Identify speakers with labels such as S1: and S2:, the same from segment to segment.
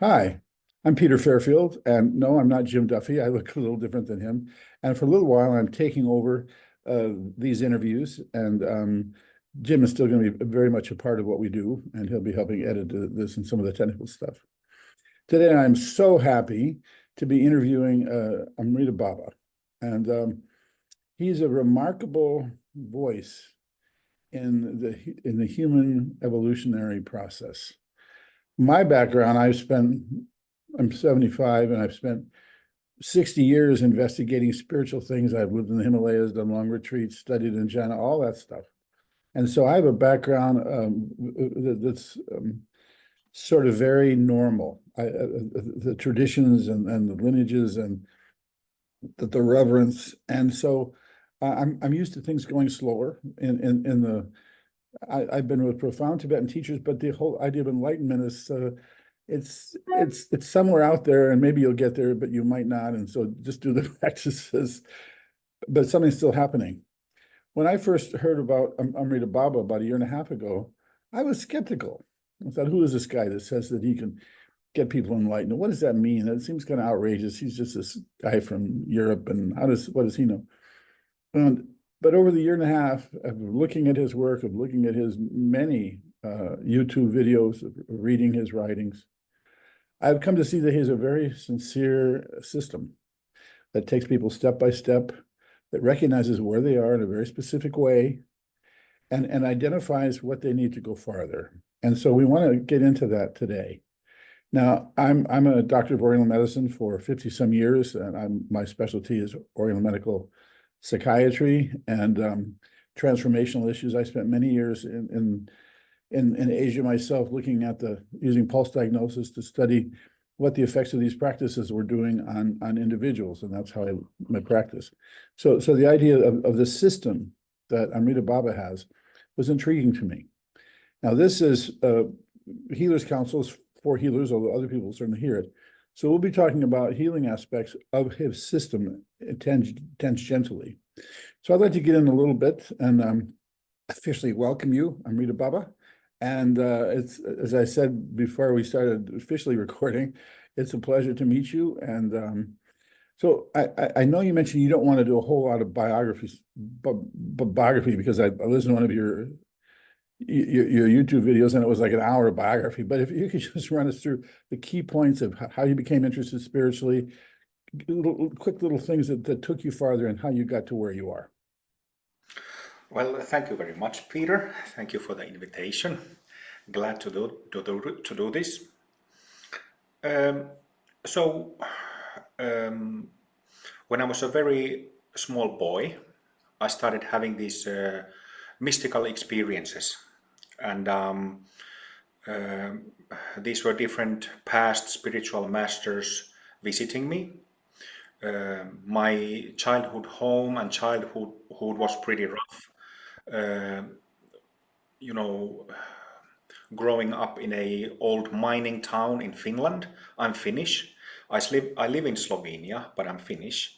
S1: Hi, I'm Peter Fairfield, and no, I'm not Jim Duffy. I look a little different than him. And for a little while, I'm taking over these interviews, and Jim is still going to be very much a part of what we do, and he'll be helping edit this and some of the technical stuff. Today, I'm so happy to be interviewing Amrita Baba, and he's a remarkable voice in the human evolutionary process. My background, I'm 75 and I've spent 60 years investigating spiritual things. I've lived in the Himalayas, done long retreats, studied in China, all that stuff. And so I have a background that's sort of very normal. The traditions and the lineages and the reverence. And so I'm used to things going slower in the I've been with profound Tibetan teachers, but the whole idea of enlightenment is it's somewhere out there, and maybe you'll get there, but you might not. And so just do the practices. But something's still happening. When I first heard about Amrita Baba about a year and a half ago, I was skeptical. I thought, who is this guy that says that he can get people enlightened? What does that mean? It seems kind of outrageous. He's just this guy from Europe, and what does he know? And but over the year and a half of looking at his work, of looking at his many YouTube videos, of reading his writings, I've come to see that he has a very sincere system that takes people step by step, that recognizes where they are in a very specific way, and identifies what they need to go farther. And so we want to get into that today. Now, I'm a doctor of Oriental medicine for 50 some years, and my specialty is Oriental medical psychiatry and transformational issues. I spent many years in Asia myself, looking at using pulse diagnosis to study what the effects of these practices were doing on individuals, and that's how my practice. So the idea of the system that Amrita Baba has was intriguing to me. Now, this is Healers Councils for healers, although other people certainly hear it. So we'll be talking about healing aspects of his system tangentially. So I'd like to get in a little bit and officially welcome you, Amrita Baba. And it's, as I said before we started officially recording, it's a pleasure to meet you. And so I know you mentioned you don't want to do a whole lot of biography because I listened to one of your YouTube videos, and it was like an hour of biography. But if you could just run us through the key points of how you became interested spiritually, quick little things that took you farther, and how you got to where you are.
S2: Well, thank you very much, Peter. Thank you for the invitation. Glad to do this. Um, so, um, when I was a very small boy, I started having these mystical experiences, and um these were different past spiritual masters visiting me. My childhood home and childhood was pretty rough. Uh, you know, growing up in a old mining town in Finland. I'm Finnish. I live in Slovenia, but I'm Finnish.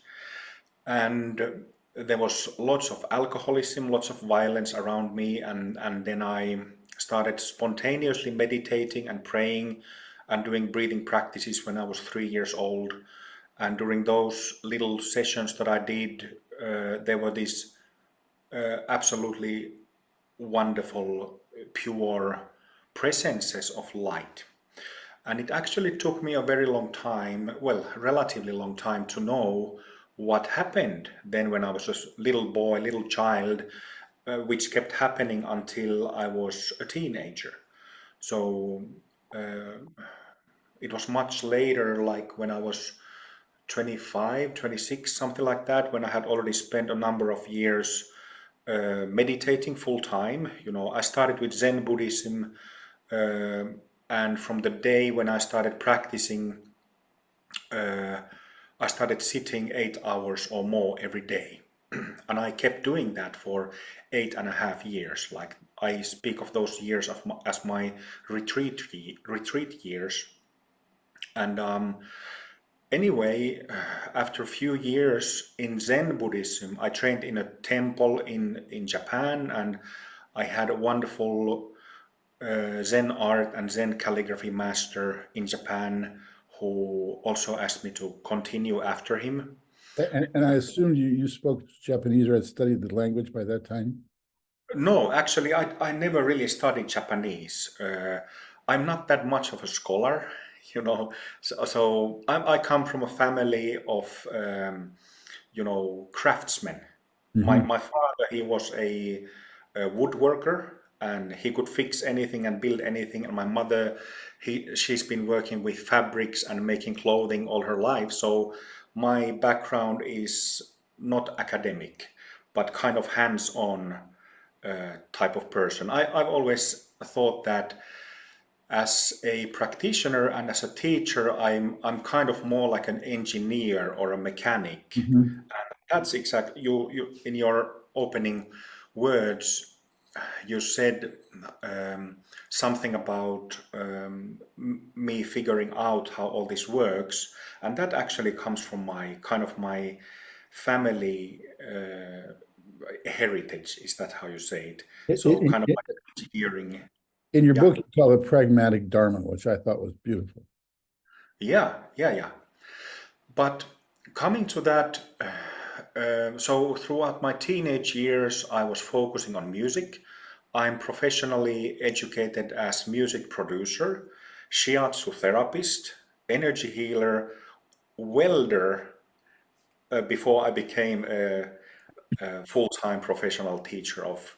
S2: And there was lots of alcoholism, lots of violence around me, and then I started spontaneously meditating and praying and doing breathing practices when I was 3 years old. And during those little sessions that I did, there were these absolutely wonderful, pure presences of light. And it actually took me a very long time, well, relatively long time, to know what happened then when I was a little boy, little child, which kept happening until I was a teenager. So uh, it was much later, like when I was 25, 26, something like that, when I had already spent a number of years meditating full time. I started with Zen Buddhism, uh, and from the day when I started practicing, uh, I started sitting 8 hours or more every day. And I kept doing that for 8.5 years. Like, I speak of those years as my retreat years. And anyway, after a few years in Zen Buddhism, I trained in a temple in Japan, and I had a wonderful Zen art and Zen calligraphy master in Japan who also asked me to continue after him.
S1: And I assumed you spoke Japanese or had studied the language by that time?
S2: No, actually, I never really studied Japanese. I'm not that much of a scholar, you know. I come from a family of, craftsmen.
S1: Hmm.
S2: My father, he was a woodworker and he could fix anything and build anything. And my mother, she's been working with fabrics and making clothing all her life. So my background is not academic, but kind of hands-on type of person. I've always thought that as a practitioner and as a teacher, I'm kind of more like an engineer or a mechanic.
S1: Hmm.
S2: That's exactly you in your opening words. You said something about me figuring out how all this works, and that actually comes from my family heritage. Is that how you say it? So kind of like engineering.
S1: In your
S2: Yeah,
S1: book, you call it pragmatic dharma, which I thought was beautiful.
S2: yeah. But coming to that, so throughout my teenage years, I was focusing on music. I'm professionally educated as music producer, shiatsu therapist, energy healer, welder, before I became a full-time professional teacher of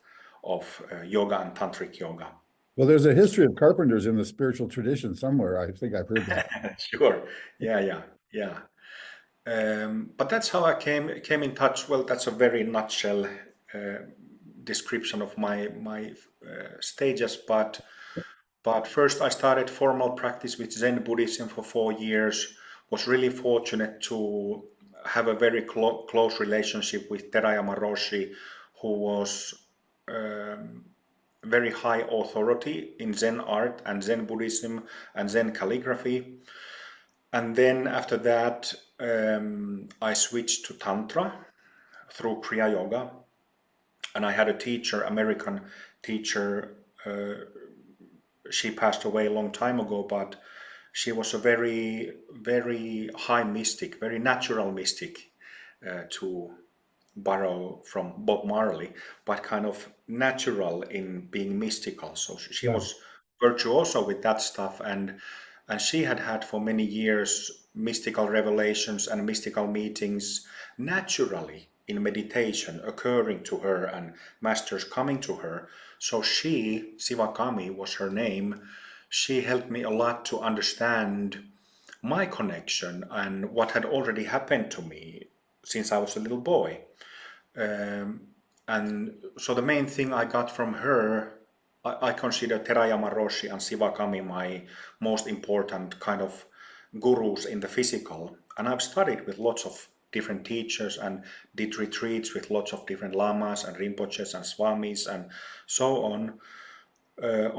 S2: yoga and tantric yoga.
S1: Well, there's a history of carpenters in the spiritual tradition somewhere. I think I've heard that.
S2: Sure. Yeah. But that's how I came in touch. Well, that's a very nutshell uh, description of my stages. But first, I started formal practice with Zen Buddhism for 4 years. Was really fortunate to have a very close relationship with Terayama Roshi, who was very high authority in Zen art and Zen Buddhism and Zen calligraphy. And then after that, I switched to Tantra through Kriya Yoga. And I had a teacher, American teacher. She passed away a long time ago, but she was a very, very high mystic, very natural mystic, to borrow from Bob Marley, but kind of natural in being mystical. So she
S1: Yeah.
S2: was virtuoso with that stuff, and she had for many years mystical revelations and mystical meetings naturally in meditation occurring to her and masters coming to her. So she, Sivakami was her name, she helped me a lot to understand my connection and what had already happened to me since I was a little boy. Um, and so the main thing I got from her, I consider Terayama Roshi and Sivakami my most important kind of gurus in the physical. And I've studied with lots of different teachers and did retreats with lots of different lamas and rinpoches and swamis and so on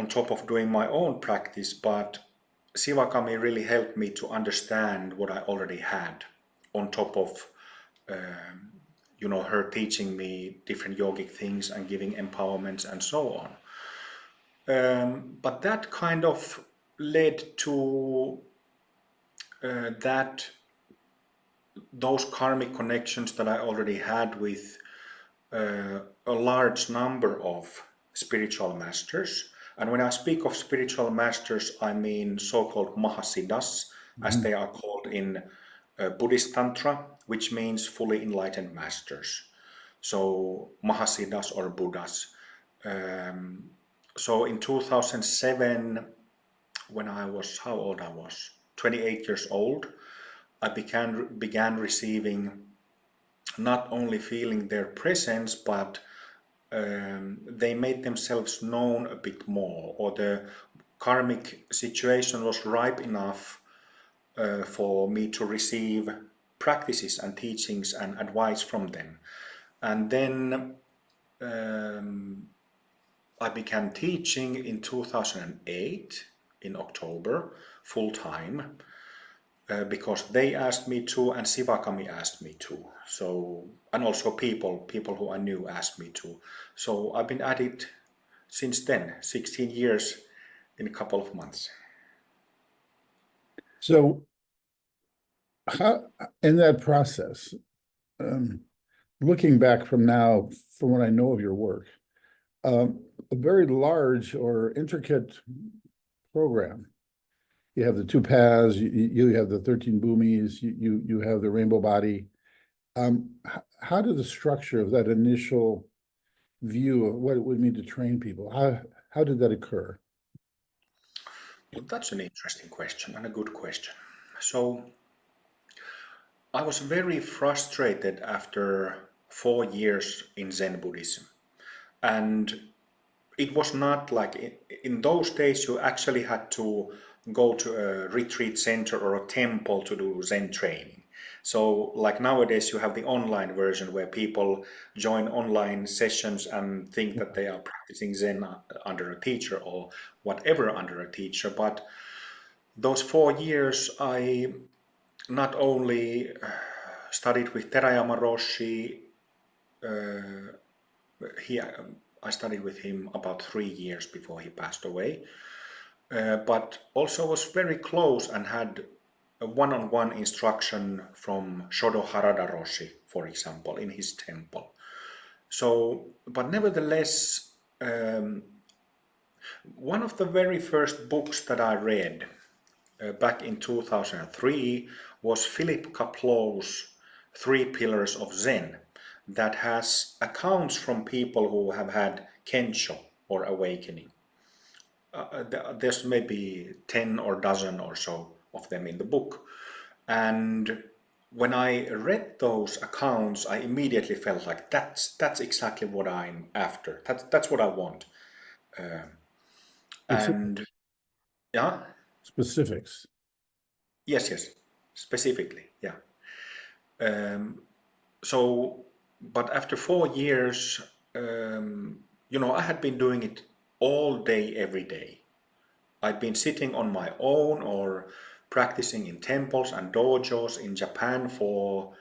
S2: top of doing my own practice. But Sivakami really helped me to understand what I already had on top of her teaching me different yogic things and giving empowerments and so on. But that kind of led to that those karmic connections that I already had with a large number of spiritual masters. And when I speak of spiritual masters, I mean so-called Mahasiddhas, as
S1: Mhm.
S2: they are called in Buddhist Tantra, which means fully enlightened masters. So Mahasiddhas or Buddhas. Um, so in 2007, when I was, how old I was? 28 years old, I began receiving not only feeling their presence, but they made themselves known a bit more, or the karmic situation was ripe enough for me to receive practices and teachings and advice from them. And then I began teaching in 2008 in October full time because they asked me to and Sivakami asked me to. So, and also people who I knew asked me to. So I've been at it since then, 16 years in a couple of months.
S1: So how, in that process, looking back from now, from what I know of your work, a very large or intricate program. You have the two paths, you have the 13 Bhumis, you have the rainbow body. How did the structure of that initial view of what it would mean to train people, how did that occur?
S2: Well, that's an interesting question and a good question. So I was very frustrated after 4 years in Zen Buddhism. And it was not like in those days you actually had to go to a retreat center or a temple to do Zen training. So like nowadays you have the online version where people join online sessions and think that they are practicing Zen under a teacher or whatever under a teacher. But those 4 years I not only studied with Terayama Roshi, he I studied with him about 3 years before he passed away, but also was very close and had a one-on-one instruction from Shodo Harada Roshi, for example, in his temple. So, but nevertheless, one of the very first books that I read back in 2003 was Philip Kaplow's Three Pillars of Zen, that has accounts from people who have had kensho or awakening. There's maybe 10 or dozen or so of them in the book. And when I read those accounts, I immediately felt like that's exactly what I'm after. That's what I want. And yeah,
S1: Specifics.
S2: yes, specifically, yeah. So, but after 4 years, I had been doing it all day, every day. I'd been sitting on my own or practicing in temples and dojos in Japan for,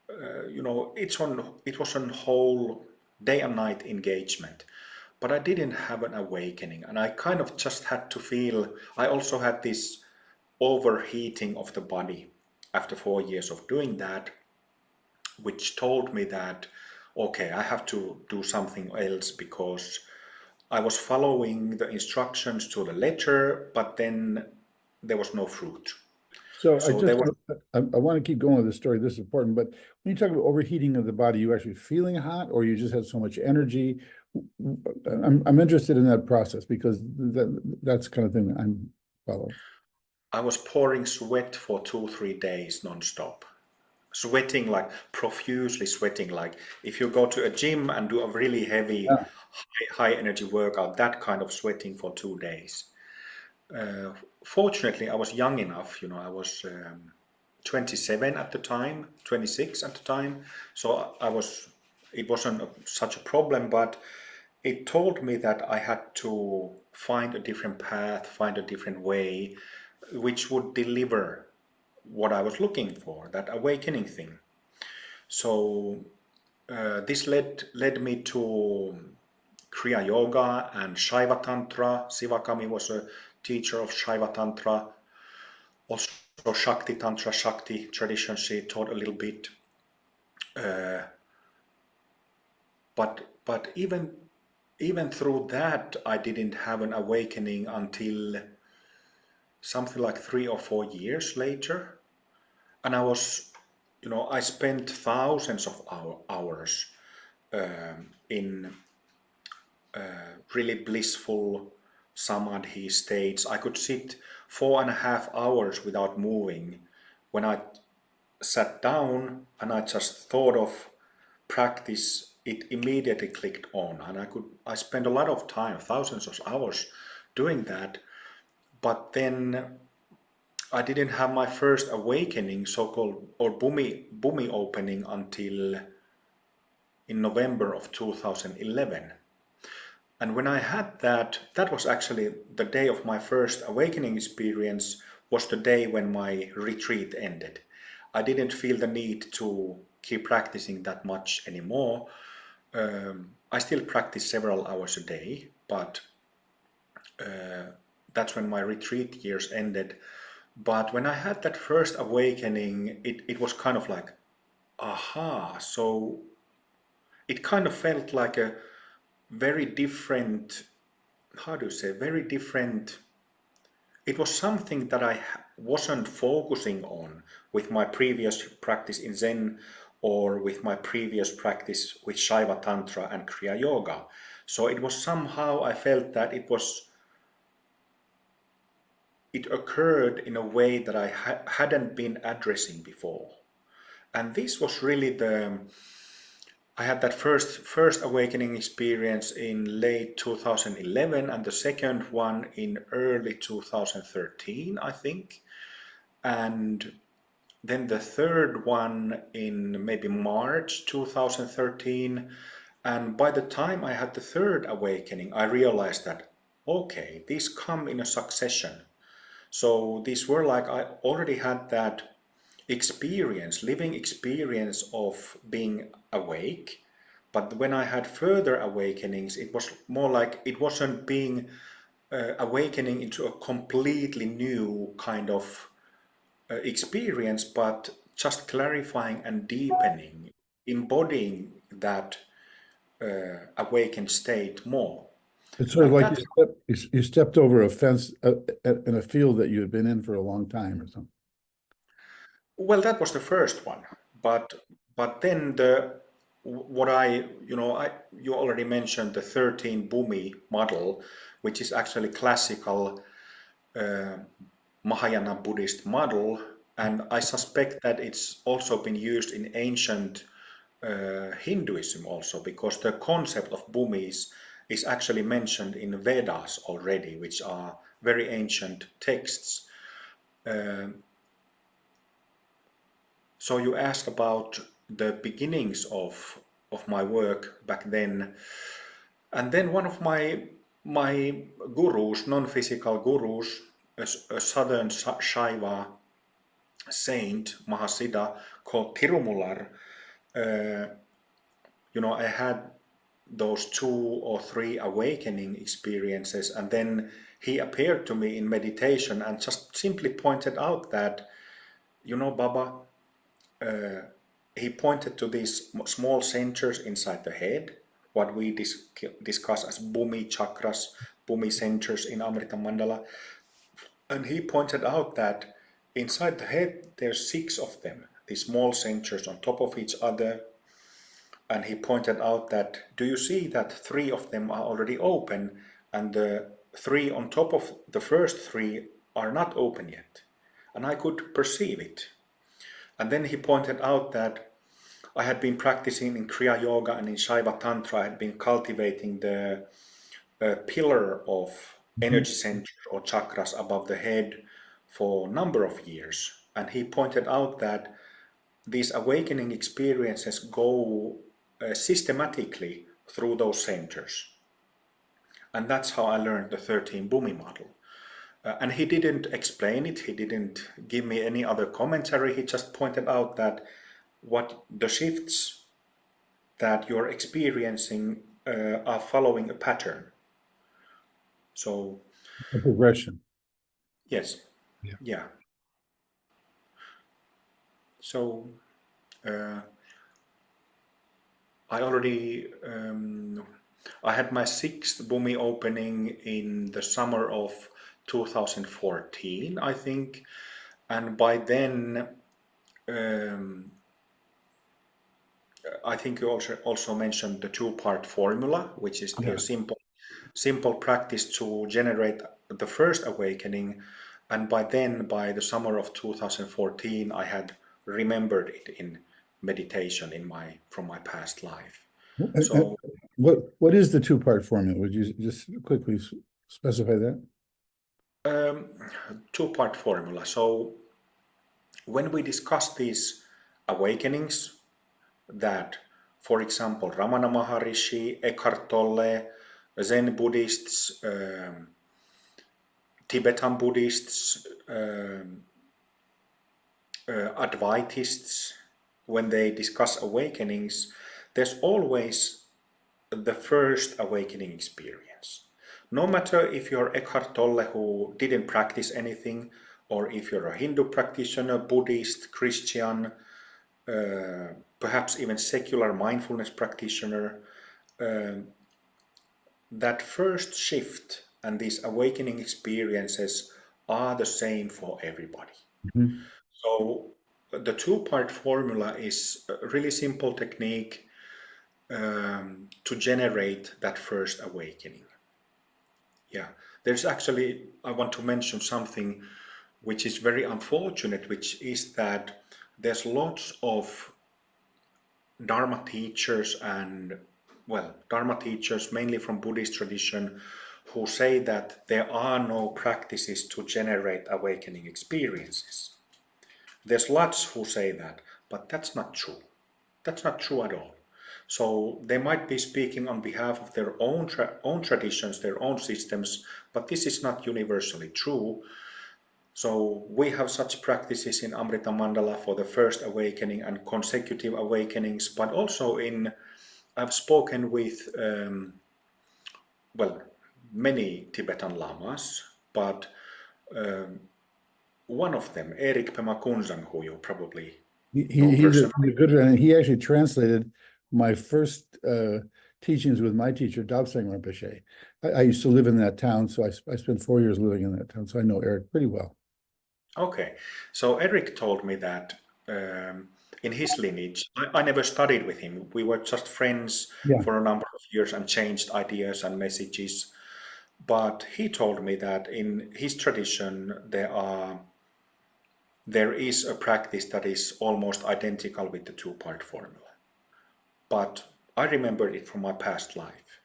S2: it was a whole day and night engagement. But I didn't have an awakening, and I kind of just had to feel. I also had this overheating of the body after 4 years of doing that, which told me that, okay, I have to do something else because I was following the instructions to the letter, but then there was no fruit.
S1: So
S2: So there was,
S1: I want to keep going with the story. This is important, but when you talk about overheating of the body, you actually feeling hot, or you just had so much energy? I'm interested in that process because that's the kind of thing that I'm following.
S2: I was pouring sweat for 2, 3 days nonstop. Sweating, like profusely sweating, like if you go to a gym and do a really heavy,
S1: Yeah.
S2: high energy workout, that kind of sweating for 2 days. Uh, Fortunately, I was young enough, I was 27 at the time, 26 at the time. So it wasn't such a problem, but it told me that I had to find a different path, find a different way, which would deliver what I was looking for, that awakening thing. So this led me to Kriya Yoga and Shaiva Tantra. Sivakami was a teacher of Shaiva Tantra. Also Shakti Tantra, Shakti tradition, she taught a little bit. But even through that, I didn't have an awakening until something like 3 or 4 years later. And I spent thousands of hours in really blissful samadhi states. I could sit 4.5 hours without moving. When I sat down and I just thought of practice, it immediately clicked on, and I spent a lot of time, thousands of hours doing that. But then I didn't have my first awakening, so-called, or Bhumi opening, until in November of 2011. And when I had that, that was actually the day of my first awakening experience, was the day when my retreat ended. I didn't feel the need to keep practicing that much anymore. I still practice several hours a day, but that's when my retreat years ended. But when I had that first awakening, it was kind of like, aha. So it kind of felt like a very different, how do you say, very different. It was something that I wasn't focusing on with my previous practice in Zen or with my previous practice with Shaiva Tantra and Kriya Yoga. So it was somehow I felt that it occurred in a way that I hadn't been addressing before. And this was really I had that first awakening experience in late 2011 and the second one in early 2013, I think. And then the third one in maybe March 2013. And by the time I had the third awakening, I realized that, okay, these come in a succession. So these were like, I already had that experience, living experience of being awake. But when I had further awakenings, it was more like it wasn't being awakening into a completely new kind of experience, but just clarifying and deepening, embodying that awakened state more.
S1: It's sort of
S2: And
S1: like
S2: that,
S1: you stepped over a fence in a field that you had been in for a long time or something.
S2: well, that was the first one, but then what I you know I you already mentioned the 13 Bhumi model, which is actually classical uh, Mahayana Buddhist model, and I suspect that it's also been used in ancient Hinduism also, because the concept of Bhumis is actually mentioned in Vedas already, which are very ancient texts. So you asked about the beginnings of my work back then, and then one of my gurus, non-physical gurus, a southern Shaiva saint, Mahasiddha, called Tirumular. I had those 2 or 3 awakening experiences, and then he appeared to me in meditation and just simply pointed out that, Baba, he pointed to these small centers inside the head, what we discuss as Bhumi chakras, Bhumi centers in Amrita Mandala. And he pointed out that inside the head, there's 6 of them, these small centers on top of each other. And he pointed out that, do you see that 3 of them are already open and the 3 on top of the first 3 are not open yet? And I could perceive it. And then he pointed out that I had been practicing in Kriya Yoga and in Shaiva Tantra. I had been cultivating the pillar of
S1: Mhm.
S2: energy centers or chakras above the head for a number of years. And he pointed out that these awakening experiences go systematically through those centers. And that's how I learned the 13 Bhumi model. And he didn't explain it, he didn't give me any other commentary, he just pointed out that what the shifts that you're experiencing are following a pattern. So,
S1: A progression.
S2: yes,
S1: Yeah.
S2: yeah. So, uh, I already, I had my 6th Bhumi opening in the summer of 2014, I think. And by then, um, I think you also mentioned the 2-part formula, which is the
S1: Yeah.
S2: simple practice to generate the first awakening. And by then, by the summer of 2014, I had remembered it in meditation from my past life.
S1: And
S2: So,
S1: what is the two-part formula? Would you just quickly specify that?
S2: um, 2-part formula. So when we discuss these awakenings that, for example, Ramana Maharishi, Eckhart Tolle, Zen Buddhists, Tibetan Buddhists, Advaitists, when they discuss awakenings, there's always the first awakening experience. No matter if you're Eckhart Tolle who didn't practice anything, or if you're a Hindu practitioner, Buddhist, Christian, perhaps even secular mindfulness practitioner, that first shift and these awakening experiences are the same for everybody.
S1: Mhm.
S2: So the two-part formula is a really simple technique to generate that first awakening. Yeah, there's actually, I want to mention something which is very unfortunate, which is that there's lots of Dharma teachers and, well, Dharma teachers mainly from Buddhist tradition who say that there are no practices to generate awakening experiences. There's lots who say that, but that's not true. That's not true at all. So they might be speaking on behalf of their own traditions, their own systems, but this is not universally true. So we have such practices in Amrita Mandala for the first awakening and consecutive awakenings, but also I've spoken with, well, many Tibetan lamas, but one of them, Erik Pema Kunzang, who you probably know
S1: He's a
S2: personally.
S1: good one. And he actually translated my first teachings with my teacher, Dabsang Rinpoche. I used to live in that town, so I spent 4 years living in that town, so I know Eric pretty well.
S2: Okay, so Eric told me that in his lineage, I never studied with him. We were just friends
S1: Yeah.
S2: for a number of years and changed ideas and messages. But he told me that in his tradition, there is a practice that is almost identical with the two-part formula. But I remember it from my past life.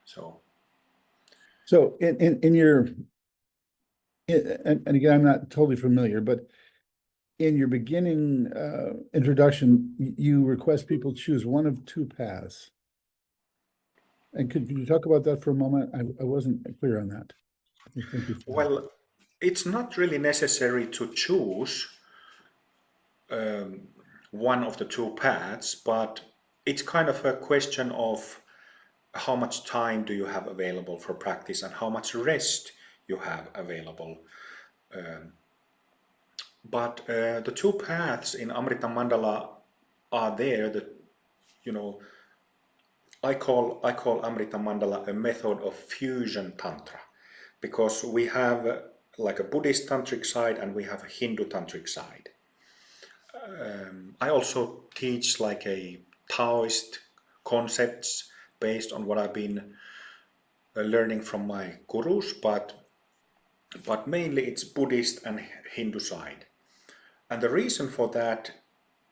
S2: So,
S1: So in your and again, I'm not totally familiar, but in your beginning introduction, you request people choose one of two paths. And could you talk about that for a moment? I wasn't clear on that. I think you said.
S2: well, it's not really necessary to choose one of the two paths, but it's kind of a question of how much time do you have available for practice and how much rest you have available. But the two paths in Amrita Mandala are there. That you know, I call Amrita Mandala a method of fusion tantra, because we have like a Buddhist tantric side and we have a Hindu tantric side. I also teach like a Taoist concepts based on what I've been learning from my gurus, but mainly it's Buddhist and Hindu side. And the reason for that,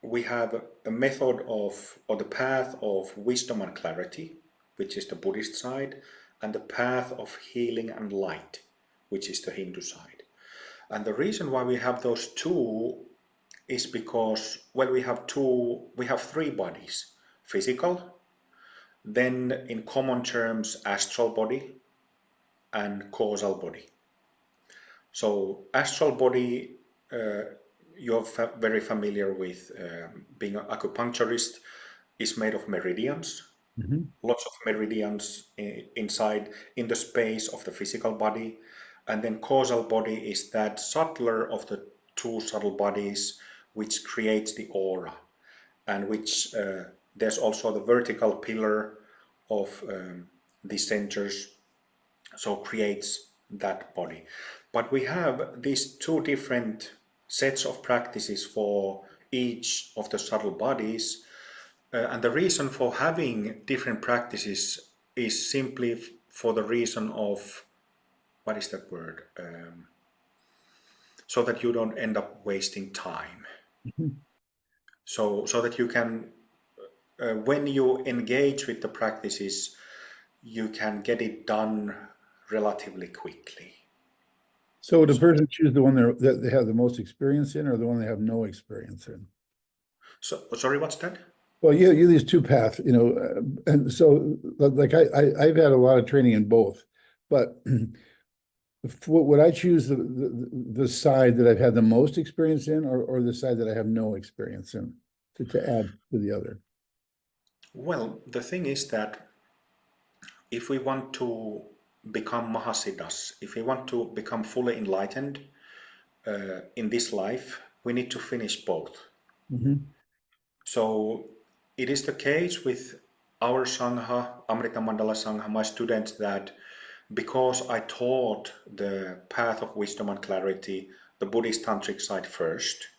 S2: we have a method of, or the path of wisdom and clarity, which is the Buddhist side, and the path of healing and light, which is the Hindu side. And the reason why we have those two is because, well, we have three bodies: physical, then in common terms, astral body and causal body. So astral body, you're very familiar with being an acupuncturist, is made of meridians,
S1: Mhm.
S2: lots of meridians inside in the space of the physical body. And then causal body is that subtler of the two subtle bodies which creates the aura, and which there's also the vertical pillar of the centers, so creates that body. But we have these two different sets of practices for each of the subtle bodies, and the reason for having different practices is simply for the reason of, what is that word? So that you don't end up wasting time.
S1: Mhm.
S2: So that you can, when you engage with the practices, you can get it done relatively quickly.
S1: So would a
S2: So,
S1: person choose the one that they have the most experience in, or the one they have no experience in?
S2: sorry, what's that?
S1: Well, you these two paths, and so like I've had a lot of training in both, but would I choose the side that I've had the most experience in, or the side that I have no experience in, to add to the other?
S2: Well, the thing is that if we want to become Mahasiddhas, if we want to become fully enlightened in this life, we need to finish both.
S1: Mhm.
S2: So it is the case with our Sangha, Amrita Mandala Sangha, my students, that because I taught the path of wisdom and clarity, the Buddhist Tantric side first,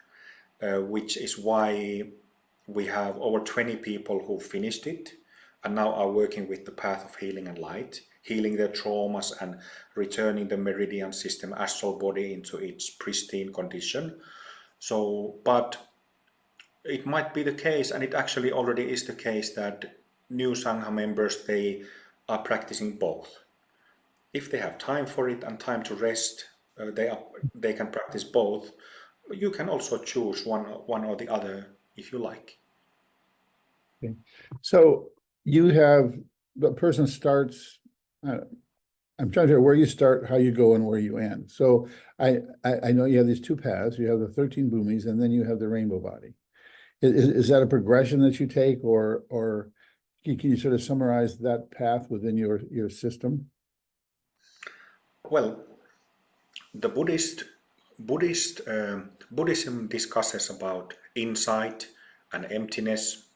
S2: which is why we have over 20 people who finished it and now are working with the path of healing and light, healing their traumas and returning the meridian system, astral body, into its pristine condition. So, but it might be the case, and it actually already is the case, that new Sangha members, they are practicing both. If they have time for it and time to rest, they can practice both. You can also choose one or the other if you like.
S1: Okay. So you have, the person starts, I'm trying to figure where you start, how you go, and where you end. So I know you have these two paths. You have the 13 bhumis, and then you have the rainbow body. Is that a progression that you take, or can you sort of summarize that path within your system?
S2: Well, the Buddhism discusses about insight and emptiness,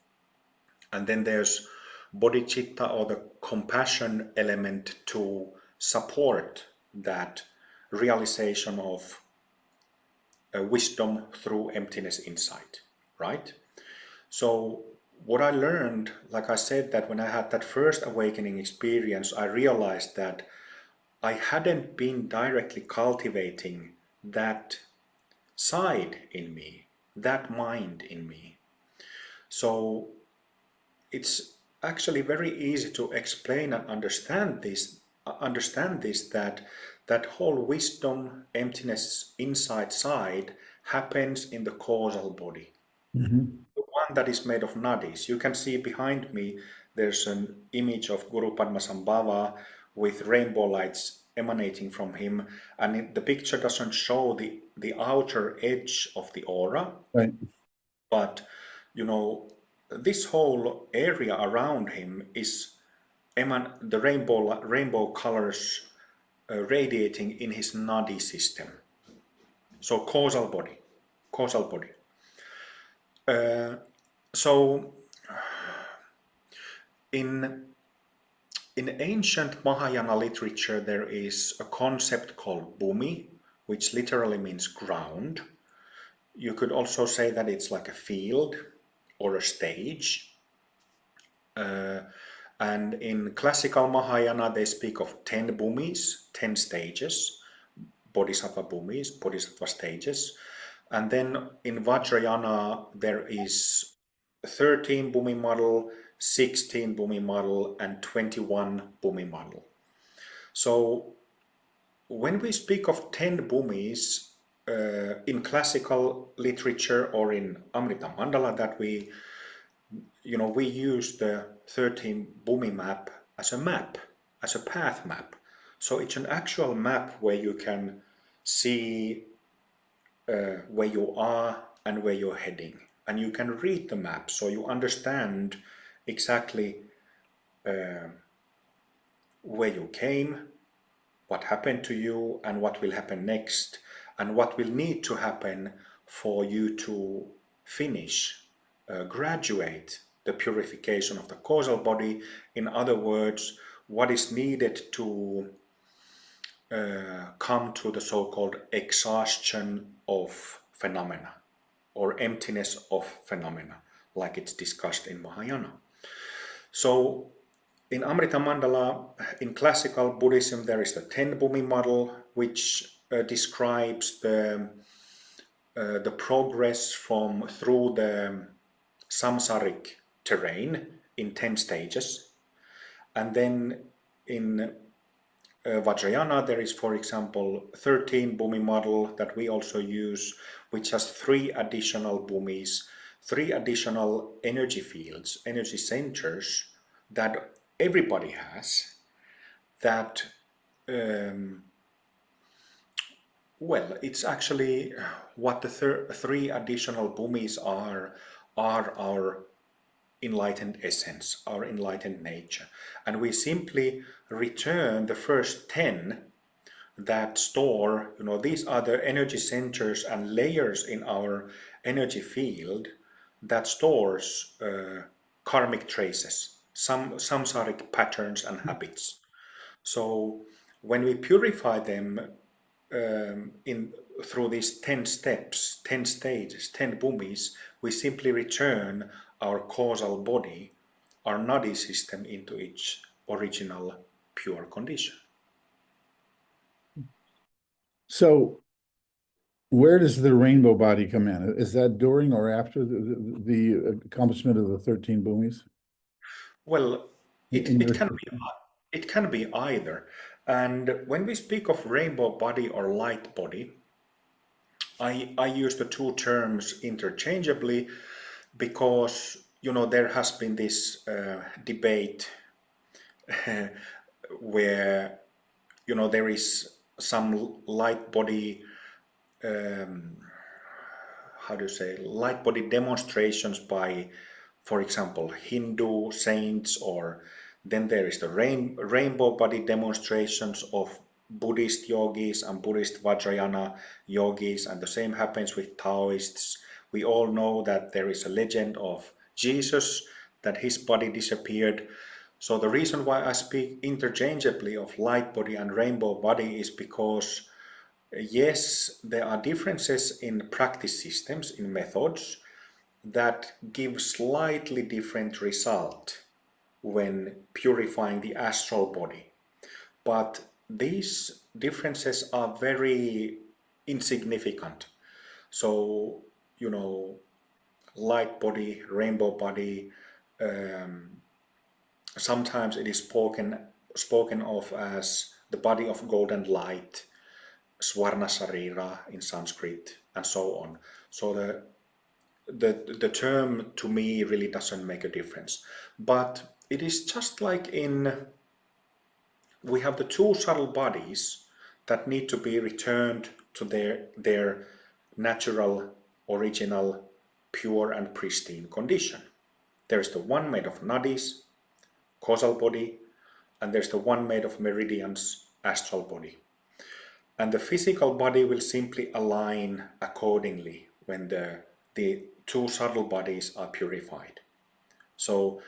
S2: and then there's bodhicitta, or the compassion element, to support that realization of wisdom through emptiness insight, right? So what I learned, like I said, that when I had that first awakening experience, I realized that I hadn't been directly cultivating that side in me, that mind in me. So it's actually very easy to explain and understand this, that whole wisdom, emptiness, insight side happens in the causal body,
S1: Mhm.
S2: the one that is made of nadis. You can see behind me there's an image of Guru Padmasambhava with rainbow lights emanating from him, and the picture doesn't show the outer edge of the aura,
S1: Right.
S2: but you know, this whole area around him is the rainbow colors radiating in his nadi system. So causal body. So in ancient Mahayana literature, there is a concept called Bhumi, which literally means ground. You could also say that it's like a field or a stage. And in classical Mahayana, they speak of 10 bhumis, 10 stages, bodhisattva bhumis, bodhisattva stages. And then in Vajrayana, there is 13 Bhumi model, 16 Bhumi model, and 21 Bhumi model. So when we speak of 10 Bhumis in classical literature or in Amrita Mandala, that we use the 13 Bhumi map, as a path map. So it's an actual map where you can see where you are and where you're heading. And you can read the map, so you understand exactly where you came, what happened to you, and what will happen next, and what will need to happen for you to finish, graduate the purification of the causal body. In other words, what is needed to come to the so-called exhaustion of phenomena, or emptiness of phenomena, like it's discussed in Mahayana. So in Amrita Mandala, in classical Buddhism, there is the Ten Bhumi model, which describes the progress through the samsaric terrain in 10 stages. And then in Vajrayana, there is, for example, 13 Bhumi model that we also use, which has 3 additional Bhumis, 3 additional energy fields, energy centers that everybody has, that, well, it's actually what the 3 additional Bhumis are our enlightened essence, our enlightened nature. And we simply return the first 10 that store, these are the energy centers and layers in our energy field that stores karmic traces, samsaric patterns and habits. So when we purify them in through these 10 steps, 10 stages, 10 bhumis, we simply return our causal body, our nadi system, into its original pure condition.
S1: So where does the rainbow body come in? Is that during or after the accomplishment of the 13 bhumis?
S2: Well,
S1: In your
S2: it can be either. And when we speak of rainbow body or light body, I use the two terms interchangeably because there has been this debate where there is some light body, how do you say, light body demonstrations by, for example, Hindu saints, or then there is the rainbow body demonstrations of Buddhist yogis and Buddhist Vajrayana yogis, and the same happens with Taoists. We all know that there is a legend of Jesus, that his body disappeared. So the reason why I speak interchangeably of light body and rainbow body is because yes, there are differences in practice systems, in methods, that give slightly different result when purifying the astral body. But these differences are very insignificant. So, light body, rainbow body, sometimes it is spoken of as the body of golden light, Swarna Sarira in Sanskrit, and so on. So the term to me really doesn't make a difference. But it is just like we have the two subtle bodies that need to be returned to their natural, original, pure and pristine condition. There's the one made of nadis, causal body, and there's the one made of meridians, astral body. And the physical body will simply align accordingly when the two subtle bodies are purified. So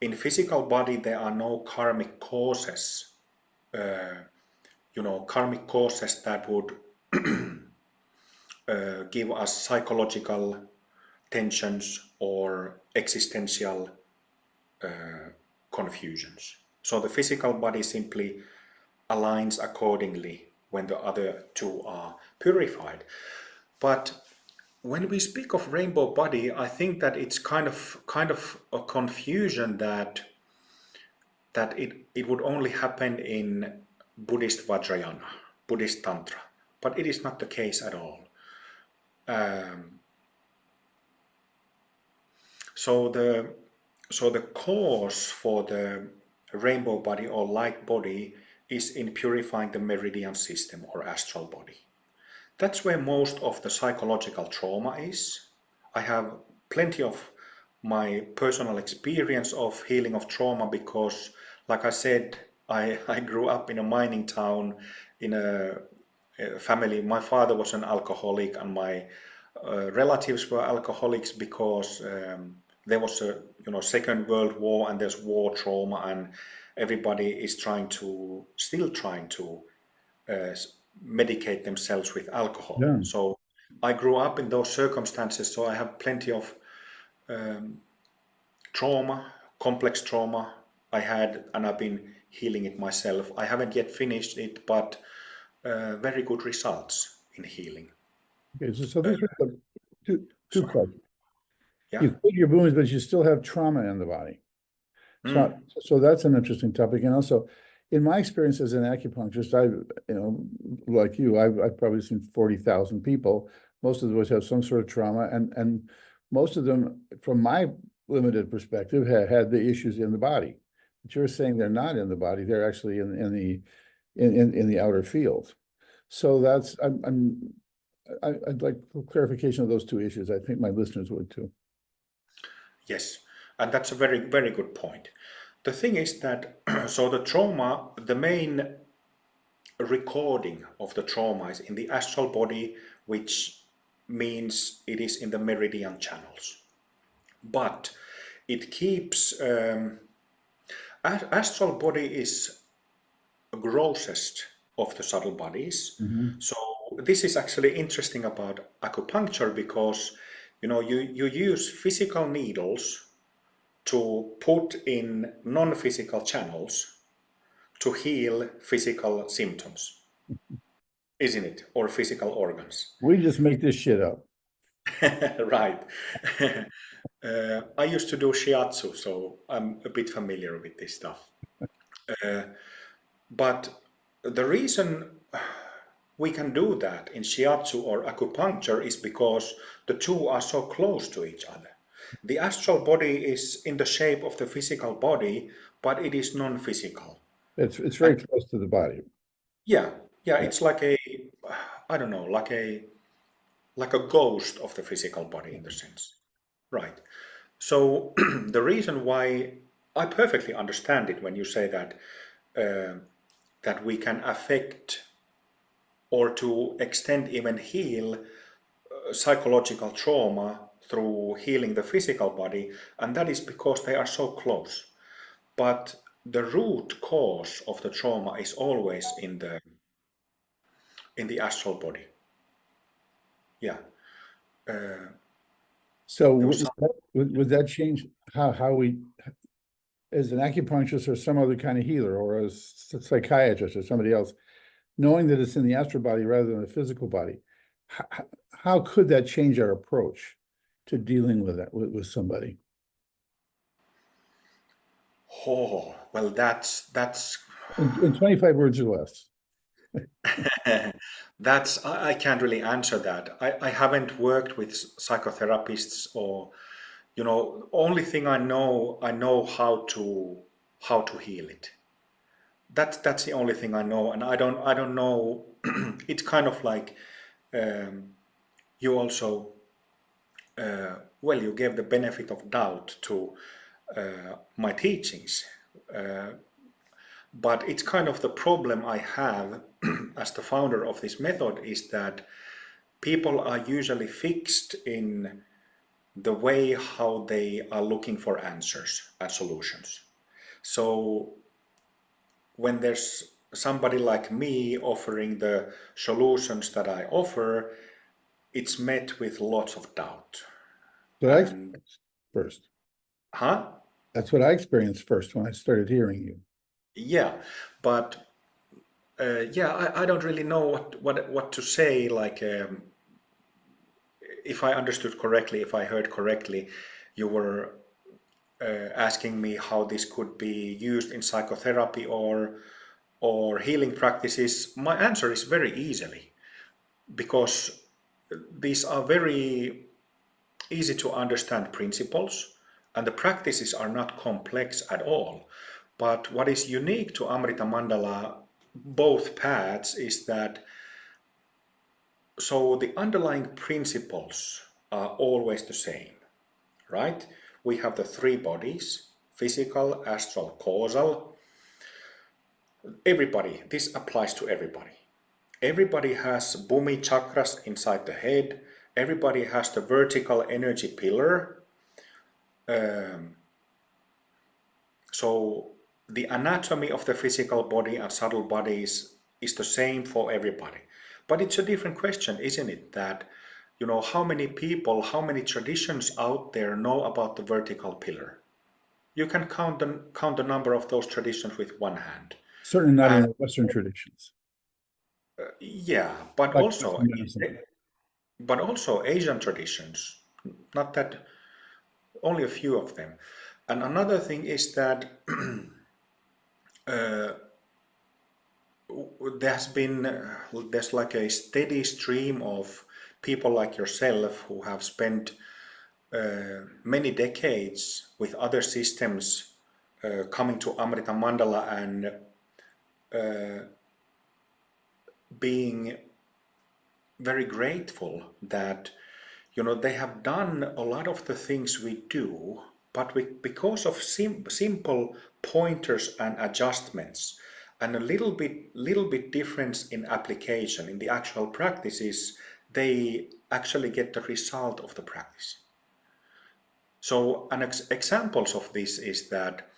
S2: in physical body there are no karmic causes, karmic causes that would give us psychological tensions or existential confusions. So the physical body simply aligns accordingly when the other two are purified. But when we speak of rainbow body, I think that it's kind of a confusion that it would only happen in Buddhist Vajrayana, Buddhist Tantra, but it is not the case at all. So the cause for the rainbow body or light body is in purifying the meridian system or astral body. That's where most of the psychological trauma is. I have plenty of my personal experience of healing of trauma because, like I said, I grew up in a mining town in a family. My father was an alcoholic and my relatives were alcoholics because there was a Second World War and there's war trauma, and everybody is still trying to medicate themselves with alcohol.
S1: Yeah.
S2: So I grew up in those circumstances, so I have plenty of trauma, complex trauma I had, and I've been healing it myself. I haven't yet finished it, but very good results in healing.
S1: Okay, so these are two
S2: Sorry.
S1: questions.
S2: Yeah.
S1: You quit your booms, but you still have trauma in the body. So that's an interesting topic. And also, in my experience as an acupuncturist, like you, I've probably seen 40,000 people. Most of those have some sort of trauma, and most of them, from my limited perspective, had the issues in the body. But you're saying they're not in the body; they're actually in the outer field. So that's I'd like clarification of those two issues. I think my listeners would too.
S2: Yes. And that's a very, very good point. The thing is that, so the trauma, the main recording of the trauma is in the astral body, which means it is in the meridian channels. But it keeps, astral body is grossest of the subtle bodies. So this is actually interesting about acupuncture because you use physical needles to put in non-physical channels to heal physical symptoms, isn't it? Or physical organs.
S1: We just make this shit up.
S2: Right. I used to do shiatsu, so I'm a bit familiar with this stuff. But the reason we can do that in shiatsu or acupuncture is because the two are so close to each other. The astral body is in the shape of the physical body, but it is non-physical.
S1: It's very close to the body.
S2: Yeah, it's like a, I don't know, like a ghost of the physical body in the sense. Right. So the reason why I perfectly understand it when you say that that we can affect or to extend even heal psychological trauma through healing the physical body, and that is because they are so close. But the root cause of the trauma is always in the astral body. Yeah.
S1: So
S2: There was
S1: would that change how we, as an acupuncturist or some other kind of healer, or as a psychiatrist or somebody else, knowing that it's in the astral body rather than the physical body, how, how could that change our approach to dealing with that with somebody?
S2: Oh, well, that's
S1: In 25 words or less.
S2: that's I can't really answer that. I haven't worked with psychotherapists or only thing I know how to heal it. That's the only thing I know, and I don't know. It's kind of like you also well, you gave the benefit of doubt to my teachings. But it's kind of the problem I have as the founder of this method is that people are usually fixed in the way how they are looking for answers and solutions. So when there's somebody like me offering the solutions that I offer, it's met with lots of doubt.
S1: But I
S2: And
S1: experienced first.
S2: huh?
S1: That's what I experienced first when I started hearing you.
S2: Yeah, but yeah, I don't really know what to say. Like, if I understood correctly, if I heard correctly, you were asking me how this could be used in psychotherapy or healing practices. My answer is very easily because these are very easy to understand principles and the practices are not complex at all. But what is unique to Amrita Mandala, both paths, is that so the underlying principles are always the same, right? We have the three bodies, physical, astral, causal. Everybody, this applies to everybody. Everybody has Bhumi chakras inside the head. Everybody has the vertical energy pillar. So the anatomy of the physical body and subtle bodies is the same for everybody. But it's a different question, isn't it? That, how many people, how many traditions out there know about the vertical pillar? You can count the number of those traditions with one hand.
S1: Certainly not in
S2: And
S1: the Western traditions,
S2: yeah, but
S1: like
S2: also
S1: Western medicine.
S2: Asian traditions, not that, only a few of them. And another thing is that there's like a steady stream of people like yourself who have spent many decades with other systems coming to Amrita Mandala and being very grateful that they have done a lot of the things we do but because of simple pointers and adjustments and a little bit difference in application in the actual practices, they actually get the result of the practice. So an examples of this is that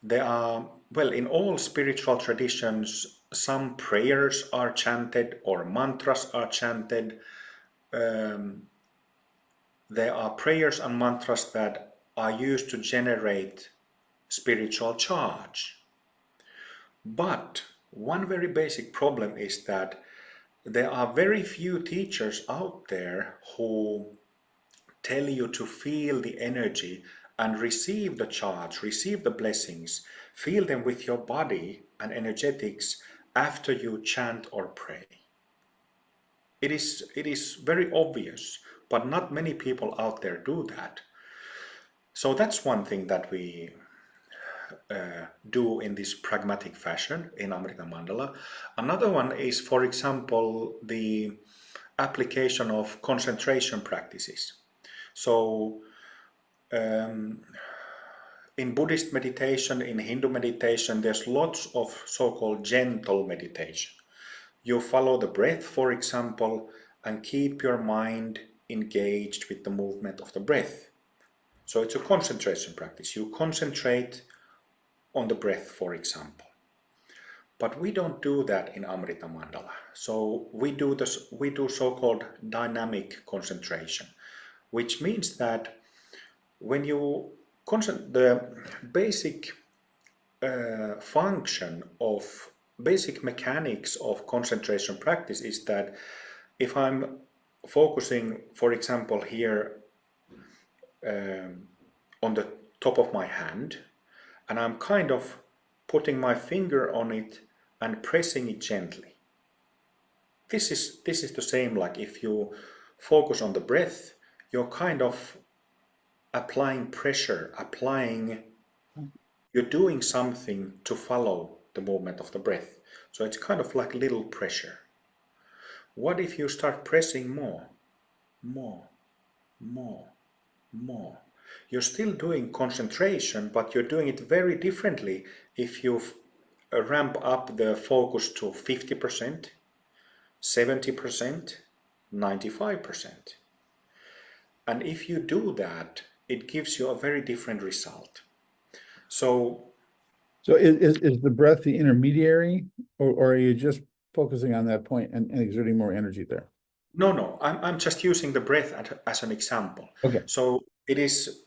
S2: there are, well, in all spiritual traditions, some prayers are chanted or mantras are chanted. There are prayers and mantras that are used to generate spiritual charge. But one very basic problem is that there are very few teachers out there who tell you to feel the energy and receive the charge, receive the blessings, feel them with your body and energetics after you chant or pray. It is very obvious, but not many people out there do that. So that's one thing that we do in this pragmatic fashion in Amrita Mandala. Another one is, for example, the application of concentration practices. So in Buddhist meditation, in Hindu meditation, there's lots of so-called gentle meditation. You follow the breath, for example, and keep your mind engaged with the movement of the breath. So it's a concentration practice. You concentrate on the breath, for example. But we don't do that in Amrita Mandala. So we do so-called dynamic concentration, which means that when you the basic function of basic mechanics of concentration practice is that if I'm focusing, for example, here on the top of my hand, and I'm kind of putting my finger on it and pressing it gently. This is the same like if you focus on the breath, you're kind of applying pressure, you're doing something to follow the movement of the breath. So it's kind of like little pressure. What if you start pressing more, more, more, more? You're still doing concentration, but you're doing it very differently if you ramp up the focus to 50%, 70%, 95%. And if you do that, it gives you a very different result. So
S1: is the breath the intermediary, or are you just focusing on that point and exerting more energy there?
S2: no, I'm just using the breath as an example.
S1: Okay.
S2: So it is,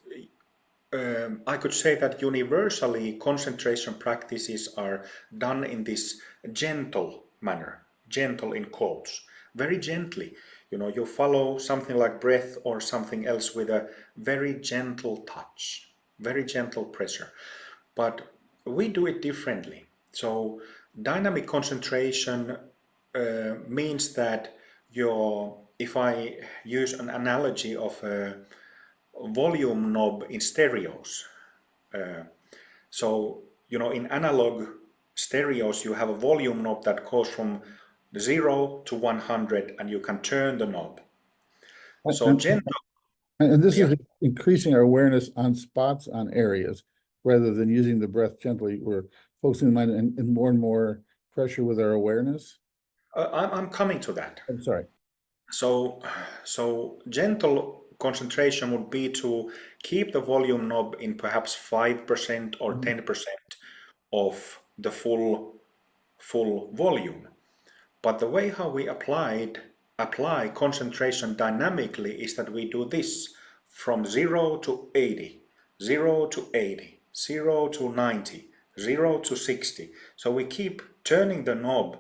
S2: I could say that universally concentration practices are done in this gentle manner, gentle in quotes, very gently. You know, you follow something like breath or something else with a very gentle touch, very gentle pressure. But we do it differently. So dynamic concentration means that if I use an analogy of a volume knob in stereos, so you know, in analog stereos you have a volume knob that goes from 0 to 100 and you can turn the knob. So gentle.
S1: And this
S2: Yeah.
S1: is increasing our awareness on spots, on areas, rather than using the breath gently. We're focusing the mind and more pressure with our awareness.
S2: I'm coming to that.
S1: I'm sorry.
S2: So gentle concentration would be to keep the volume knob in perhaps 5% or 10% of the full volume. But the way how we apply concentration dynamically is that we do this from 0 to 80, 0 to 80, 0 to 90, 0 to 60. So we keep turning the knob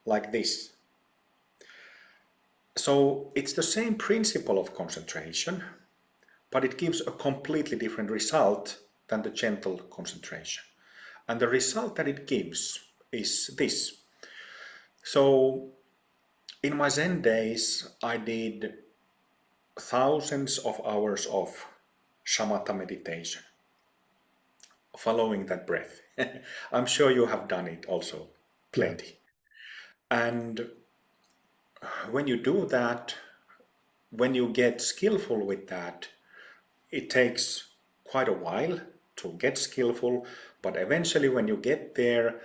S2: like this. So it's the same principle of concentration, but it gives a completely different result than the gentle concentration. And the result that it gives is this. So in my Zen days, I did thousands of hours of shamatha meditation, following that breath. I'm sure you have done it also, plenty. Yeah. And when you do that, when you get skillful with that, it takes quite a while to get skillful, but eventually when you get there,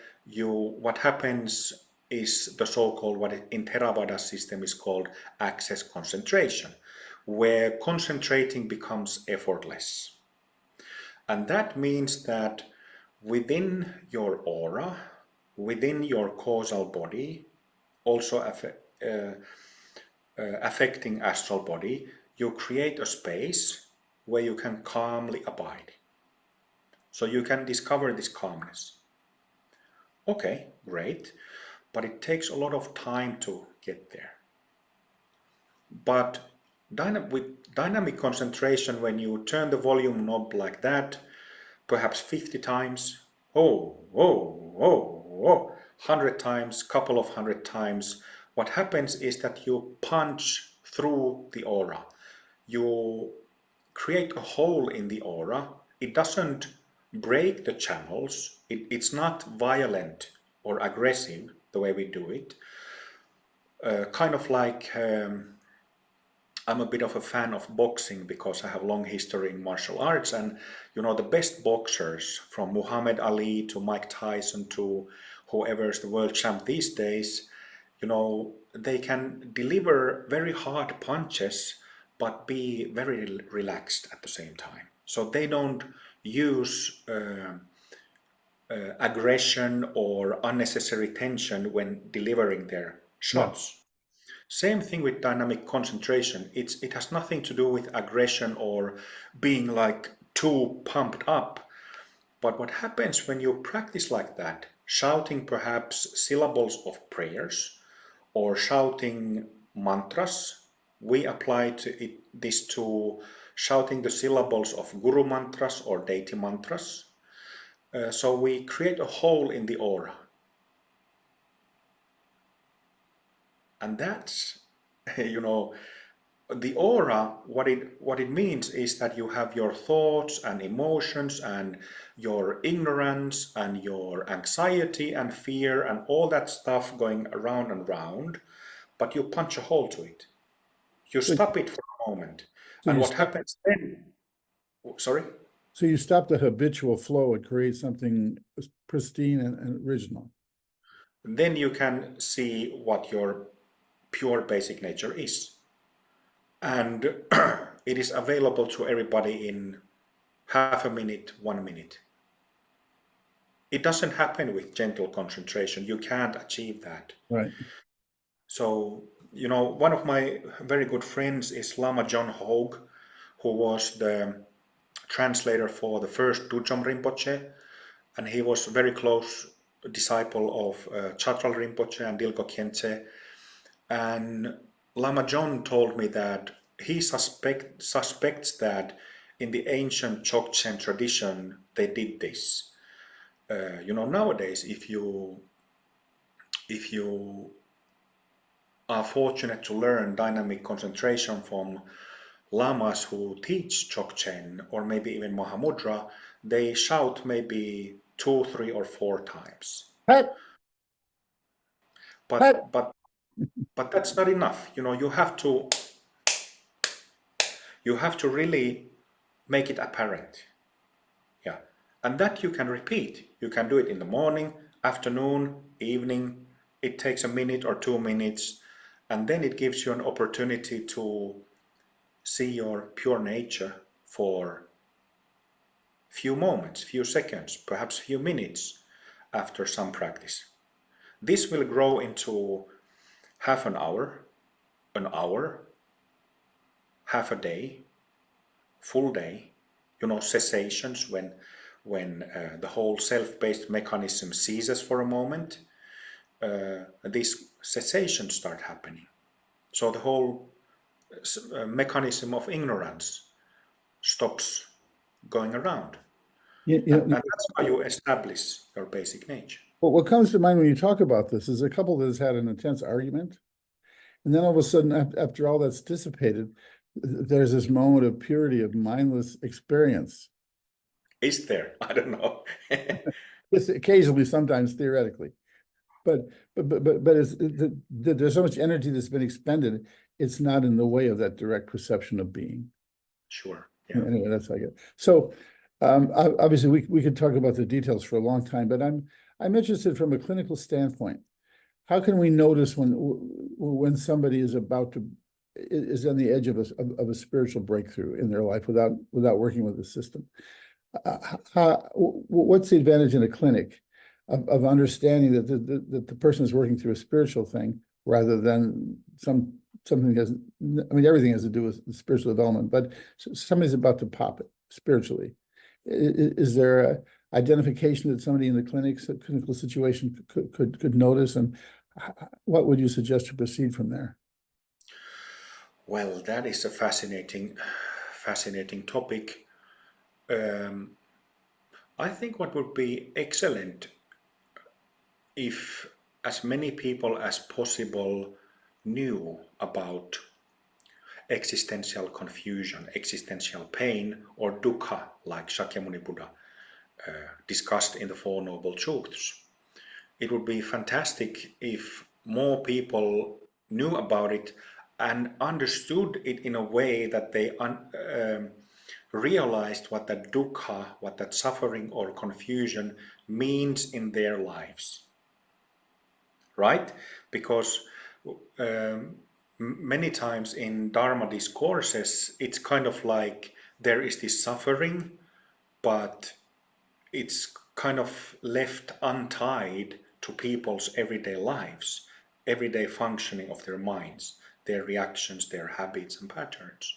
S2: what happens is the so-called, what in Theravada system is called access concentration, where concentrating becomes effortless. And that means that within your aura, within your causal body, also affecting astral body, you create a space where you can calmly abide. So you can discover this calmness. Okay, great, but it takes a lot of time to get there. But with dynamic concentration, when you turn the volume knob like that, perhaps 50 times, 100 times, couple of 100 times, what happens is that you punch through the aura. You create a hole in the aura. It doesn't break the channels. It's not violent or aggressive the way we do it. Kind of like I'm a bit of a fan of boxing because I have long history in martial arts, and the best boxers, from Muhammad Ali to Mike Tyson to whoever's the world champ these days, they can deliver very hard punches but be very relaxed at the same time. So they don't use aggression or unnecessary tension when delivering their shots. Same thing with dynamic concentration. It has nothing to do with aggression or being like too pumped up. But what happens when you practice like that, shouting perhaps syllables of prayers or shouting mantras, we apply this to shouting the syllables of guru mantras or deity mantras. So we create a hole in the aura. And that's, the aura, what it means is that you have your thoughts and emotions and your ignorance and your anxiety and fear and all that stuff going around and round, but you punch a hole to it. You stop it for a moment. And what happens then? Sorry?
S1: So you stop the habitual flow and create something pristine and original.
S2: Then you can see what your pure basic nature is. And it is available to everybody in half a minute, 1 minute. It doesn't happen with gentle concentration. You can't achieve that.
S1: Right.
S2: So, one of my very good friends is Lama John Hogue, who was the translator for the first Dudjom Rinpoche, and he was a very close disciple of Chatral Rinpoche and Dilgo Khyentse. And Lama John told me that he suspects that in the ancient Dzogchen tradition they did this. Nowadays, if you are fortunate to learn dynamic concentration from lamas who teach Dzogchen or maybe even Mahamudra, they shout maybe 2, 3, or 4 times. But that's not enough. You have to really make it apparent. Yeah. And that you can repeat. You can do it in the morning, afternoon, evening. It takes a minute or 2 minutes, and then it gives you an opportunity to see your pure nature for few moments, few seconds, perhaps few minutes after some practice. This will grow into half an hour, half a day, full day, cessations when the whole self-based mechanism ceases for a moment. These cessations start happening. So the whole mechanism of ignorance stops going around. And that's how you establish your basic nature.
S1: Well, what comes to mind when you talk about this is a couple that has had an intense argument, and then all of a sudden, after all that's dissipated, there's this moment of purity, of mindless experience.
S2: Is there? I don't know.
S1: It's occasionally, sometimes theoretically, but there's so much energy that's been expended. It's not in the way of that direct perception of being.
S2: Sure. Yeah.
S1: Anyway, that's how I get. So Obviously, we could talk about the details for a long time, but I'm interested from a clinical standpoint. How can we notice when somebody is on the edge of a spiritual breakthrough in their life without working with the system? What's the advantage in a clinic of understanding that the person is working through a spiritual thing rather than something that has, I mean, everything has to do with spiritual development, but somebody's about to pop it spiritually. Is there a identification that somebody in the clinical situation could notice, and what would you suggest to proceed from there?
S2: Well, that is a fascinating topic. I think what would be excellent if as many people as possible knew about existential confusion, existential pain, or dukkha, like Shakyamuni Buddha discussed in the Four Noble Truths. It would be fantastic if more people knew about it and understood it in a way that they realized what that dukkha, what that suffering or confusion means in their lives. Right? Because many times in Dharma discourses, it's kind of like there is this suffering, but it's kind of left untied to people's everyday lives, everyday functioning of their minds, their reactions, their habits and patterns.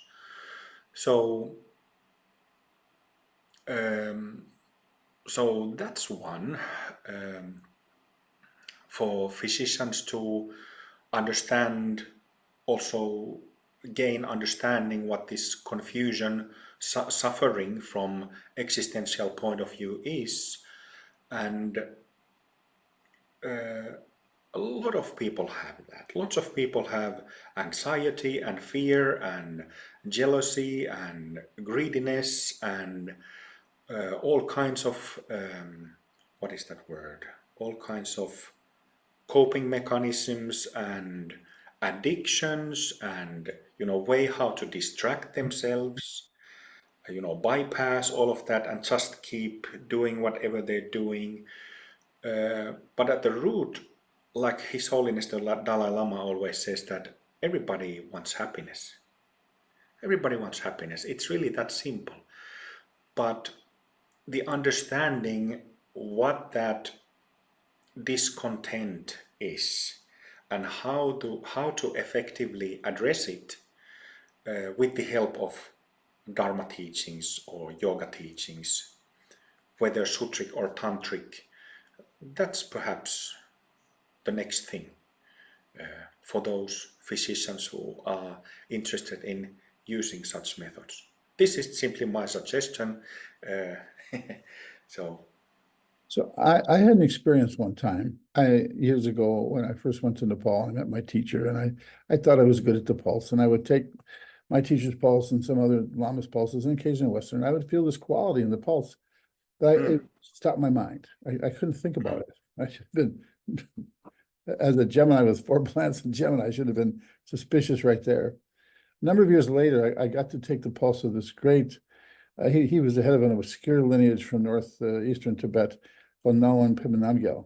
S2: So, so that's one. For physicians to understand, also gain understanding what this confusion, suffering from existential point of view is. And a lot of people have that. Lots of people have anxiety and fear and jealousy and greediness and all kinds of, what is that word? All kinds of coping mechanisms and addictions and way how to distract themselves, bypass all of that and just keep doing whatever they're doing. But at the root, like His Holiness the Dalai Lama always says, that everybody wants happiness. Everybody wants happiness. It's really that simple. But the understanding what that discontent is and how to effectively address it with the help of Dharma teachings or yoga teachings, whether sutric or tantric, that's perhaps the next thing for those physicians who are interested in using such methods. This is simply my suggestion. So
S1: I had an experience one time, years ago when I first went to Nepal. I met my teacher, and I thought I was good at the pulse, and I would take my teacher's pulse and some other lama's pulses, and occasionally Western. I would feel this quality in the pulse, but it stopped my mind. I couldn't think about it. I should have been, as a Gemini with 4 planets in Gemini, I should have been suspicious right there. A number of years later, I got to take the pulse of this great. He was the head of an obscure lineage from northeastern Tibet called Nawan Pimanamgyal.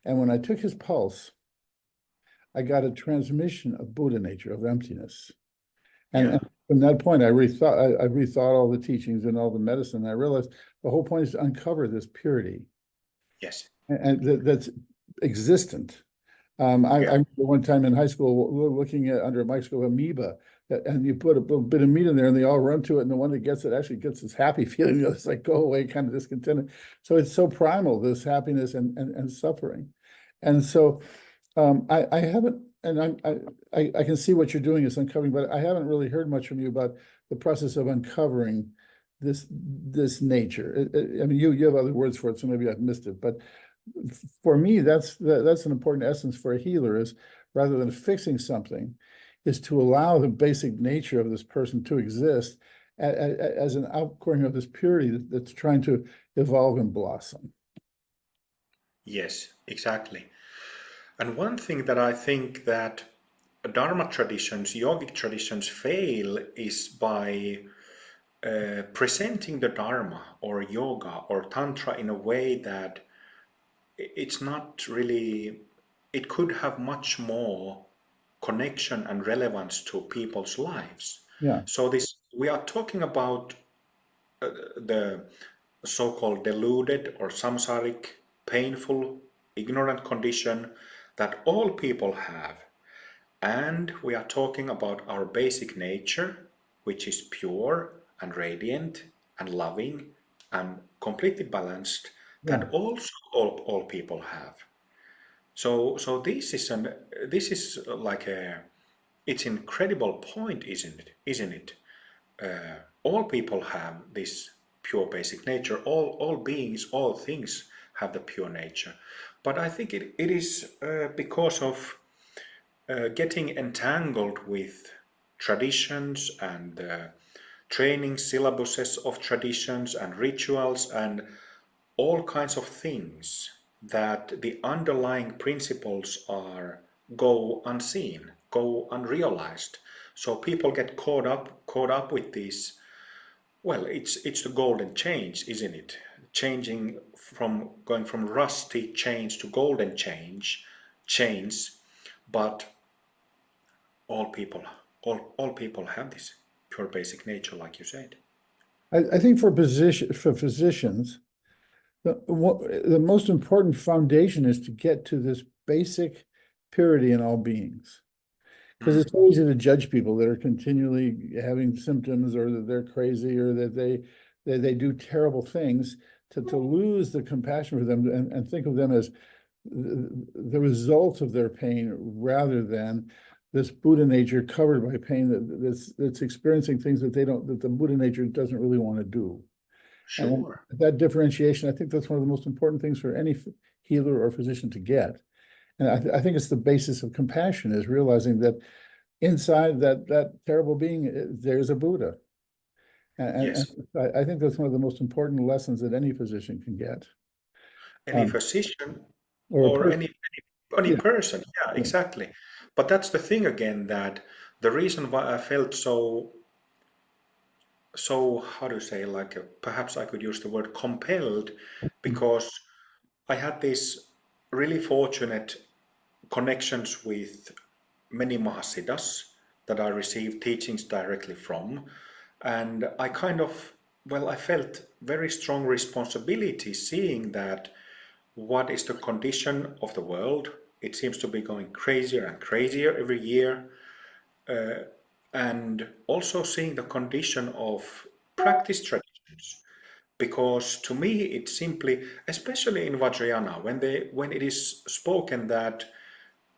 S1: And when I took his pulse, I got a transmission of Buddha nature, of emptiness. And from that point, I rethought all the teachings and all the medicine. I realized the whole point is to uncover this purity.
S2: Yes.
S1: And that's existent. I remember one time in high school looking at under a microscope amoeba, and you put a little bit of meat in there, and they all run to it, and the one that gets it actually gets this happy feeling. It's like go away, kind of discontented. So it's so primal, this happiness and suffering, and so I haven't, and I can see what you're doing is uncovering, but I haven't really heard much from you about the process of uncovering this nature. I mean, you have other words for it, so maybe I've missed it, but for me, that's an important essence for a healer, is rather than fixing something, is to allow the basic nature of this person to exist as an outpouring of this purity that's trying to evolve and blossom.
S2: Yes, exactly. And one thing that I think that Dharma traditions, yogic traditions fail is by presenting the Dharma or yoga or Tantra in a way that it's not really, it could have much more connection and relevance to people's lives.
S1: Yeah,
S2: So this, we are talking about the so-called deluded or samsaric, painful, ignorant condition that all people have. And we are talking about our basic nature, which is pure and radiant and loving and completely balanced,
S1: yeah.
S2: that also all people have. So this is like a, it's incredible point, isn't it? Isn't it? All people have this pure basic nature. All beings, all things have the pure nature. But I think it is because of getting entangled with traditions and training syllabuses of traditions and rituals and all kinds of things that the underlying principles are go unseen, go unrealized. So people get caught up with these. Well, it's the golden change, isn't it? Changing from going from rusty chains to golden chains, but all people all people have this pure basic nature, like you said.
S1: I think for physicians, the most important foundation is to get to this basic purity in all beings. Because
S2: Mm.
S1: it's so easy to judge people that are continually having symptoms or that they're crazy or that they do terrible things, to lose the compassion for them and think of them as the result of their pain rather than this Buddha nature covered by pain that's experiencing things that the Buddha nature doesn't really want to do. And
S2: Sure.
S1: that differentiation, I think that's one of the most important things for any healer or physician to get. And I think it's the basis of compassion, is realizing that inside that terrible being, there's a Buddha. And
S2: Yes.
S1: I think that's one of the most important lessons that any physician can get,
S2: Any
S1: um,
S2: physician
S1: or a
S2: or
S1: person.
S2: any
S1: Yeah,
S2: person, yeah,
S1: yeah.
S2: exactly. But that's the thing again, that the reason why I felt so how to say, like perhaps I could use the word compelled, because I had these really fortunate connections with many Mahasiddhas that I received teachings directly from. And I kind of, well, I felt very strong responsibility seeing that what is the condition of the world. It seems to be going crazier and crazier every year. And also seeing the condition of practice traditions. Because to me, it simply, especially in Vajrayana, when it is spoken that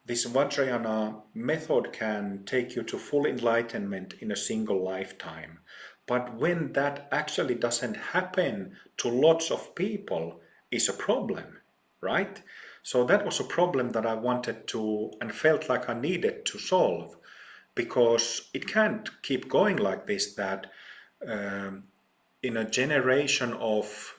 S2: this Vajrayana method can take you to full enlightenment in a single lifetime. But when that actually doesn't happen to lots of people, is a problem, right? So that was a problem that I wanted to and felt like I needed to solve, because it can't keep going like this, that in a generation of,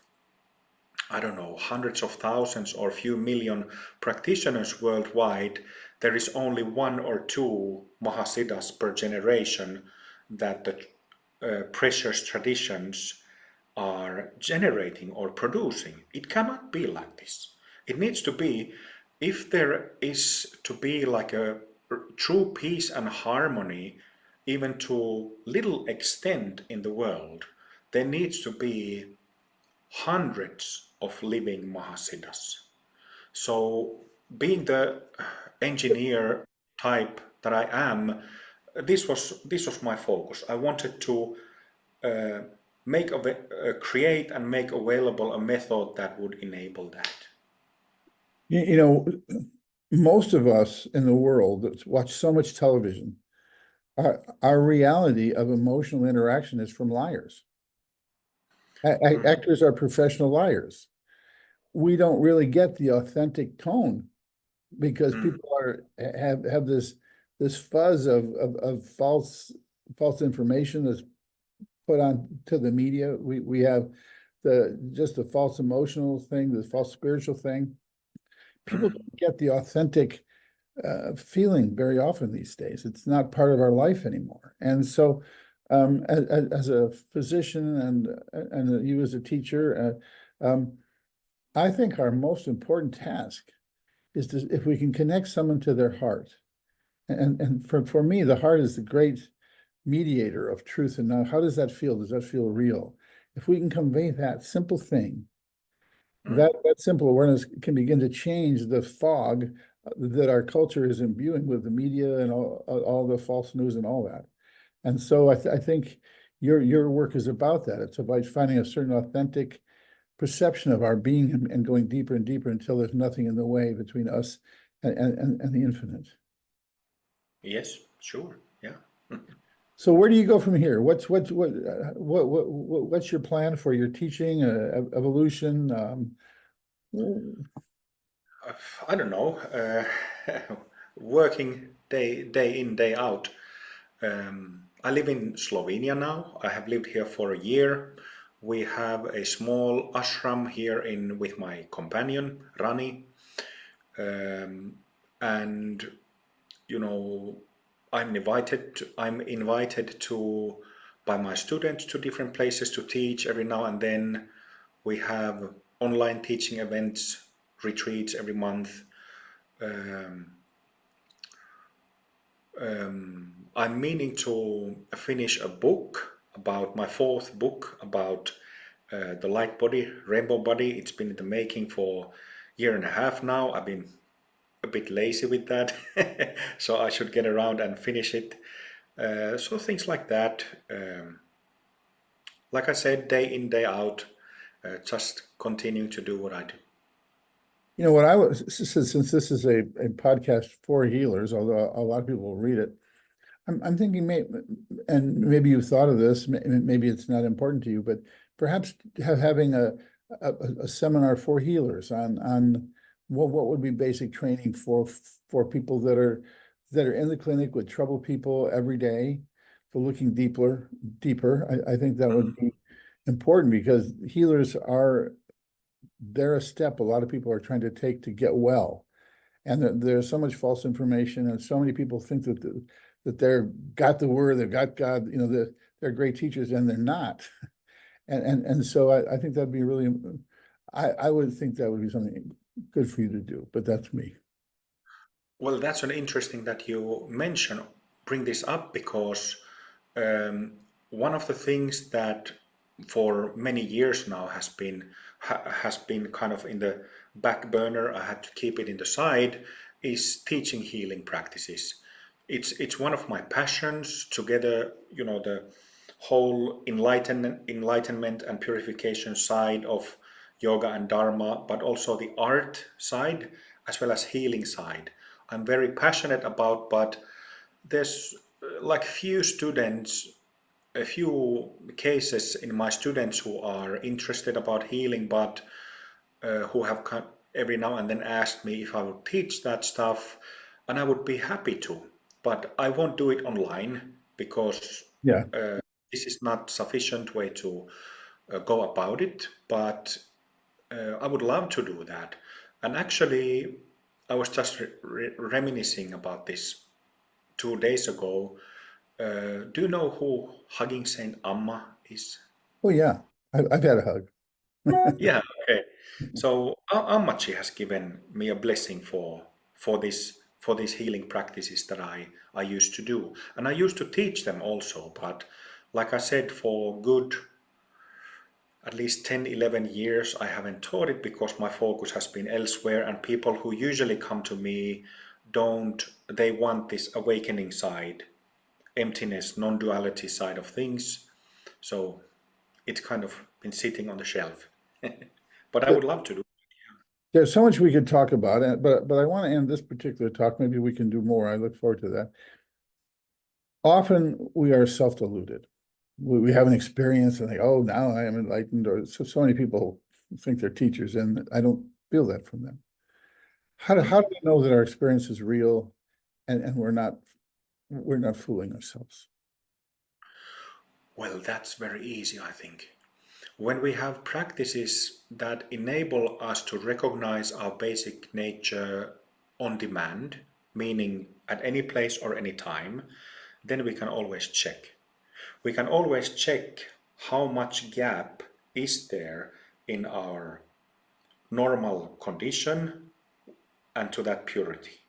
S2: I don't know, hundreds of thousands or few million practitioners worldwide, there is only one or two Mahasiddhas per generation that the precious traditions are generating or producing. It cannot be like this. It needs to be, if there is to be like a true peace and harmony, even to little extent in the world, there needs to be hundreds of living Mahasiddhas. So, being the engineer type that I am, this was my focus. I wanted to uh, create and make available a method that would enable that.
S1: You know, most of us in the world that watch so much television, our reality of emotional interaction is from liars.
S2: Mhm.
S1: Actors are professional liars. We don't really get the authentic tone because
S2: Mm.
S1: people have this fuzz of false information that's put on to the media. We have the false emotional thing, the false spiritual thing. People
S2: Mm.
S1: don't get the authentic feeling very often these days. It's not part of our life anymore. And so as a physician and you as a teacher, I think our most important task is to, if we can connect someone to their heart. And for me, the heart is the great mediator of truth and knowledge. How does that feel? Does that feel real? If we can convey that simple thing, that simple awareness can begin to change the fog that our culture is imbuing with the media and all the false news and all that. And so I think your work is about that. It's about finding a certain authentic perception of our being and going deeper and deeper until there's nothing in the way between us and the infinite.
S2: Yes, sure. Yeah.
S1: So where do you go from here? What's your plan for your teaching, evolution?
S2: I don't know. Working day in, day out. I live in Slovenia now. I have lived here for a year. We have a small ashram here with my companion Rani, and you know, I'm invited to by my students to different places to teach every now and then. We have online teaching events, retreats every month. I'm meaning to finish a book about my fourth book about the light body, rainbow body. It's been in the making for a year and a half now. I've been a bit lazy with that, so I should get around and finish it. So things like that. Like I said, day in, day out, just continuing to do what I do.
S1: You know what I was, since this is a podcast for healers, although a lot of people will read it, I'm thinking, and maybe you've thought of this, maybe it's not important to you, but perhaps having a seminar for healers on what would be basic training for people that are in the clinic with troubled people every day, for looking deeper. I think that would be important because healers they're a step a lot of people are trying to take to get well. And there's so much false information, and so many people think that they're got the word, they've got God, they're great teachers, and they're not. And so I think that'd be really, I would think that would be something good for you to do, but that's me.
S2: Well, that's an interesting that you bring this up because one of the things that for many years now has been kind of in the back burner. I had to keep it in the side. Is teaching healing practices. It's one of my passions. Together, the whole enlightenment and purification side of yoga and dharma, but also the art side as well as healing side. I'm very passionate about, but there's like a few cases in my students who are interested about healing, but who have every now and then asked me if I would teach that stuff, and I would be happy to, but I won't do it online because
S1: Yeah.
S2: this is not sufficient way to go about it, but I would love to do that. And actually, I was just reminiscing about this 2 days ago. Do you know who Hugging Saint Amma is?
S1: Oh yeah, I've had a hug.
S2: Yeah, okay. So Ammachi has given me a blessing for these healing practices that I used to do. And I used to teach them also, but like I said, for good at least 10, 11 years, I haven't taught it because my focus has been elsewhere, and people who usually come to me they want this awakening side, emptiness, non-duality side of things. So it's kind of been sitting on the shelf. But I would love to do.
S1: There's so much we could talk about, but I want to end this particular talk. Maybe we can do more. I look forward to that. Often we are self-deluded. We have an experience and think, oh, now I am enlightened, or so many people think they're teachers, and I don't feel that from them. How do we know that our experience is real and we're not fooling ourselves?
S2: Well, that's very easy, I think. When we have practices that enable us to recognize our basic nature on demand, meaning at any place or any time, then we can always check. we can always check how much gap is there in our normal condition and to that purity.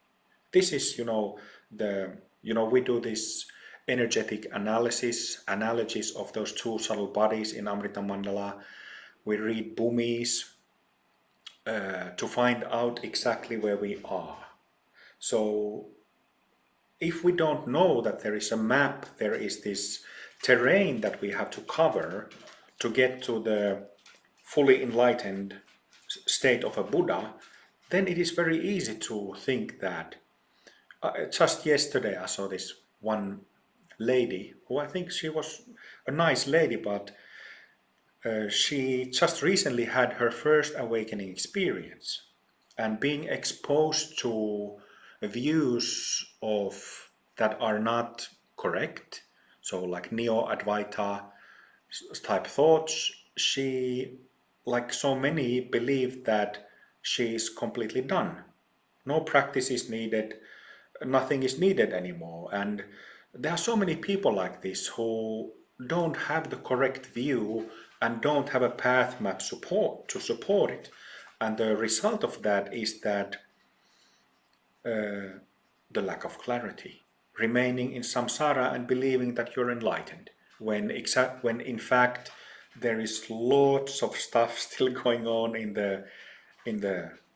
S2: This is, we do this energetic analogies of those two subtle bodies in Amrita Mandala. We read Bhumis to find out exactly where we are. So if we don't know that there is a map, there is this terrain that we have to cover to get to the fully enlightened state of a Buddha, then it is very easy to think that. Just yesterday I saw this one lady who, I think she was a nice lady, but she just recently had her first awakening experience, and being exposed to views of that are not correct, so like neo-Advaita type thoughts, she, like so many, believed that she is completely done. No practice is needed, nothing is needed anymore. And there are so many people like this who don't have the correct view and don't have a path map to support it. And the result of that is that the lack of clarity, remaining in samsara and believing that you're enlightened, when in fact there is lots of stuff still going on in the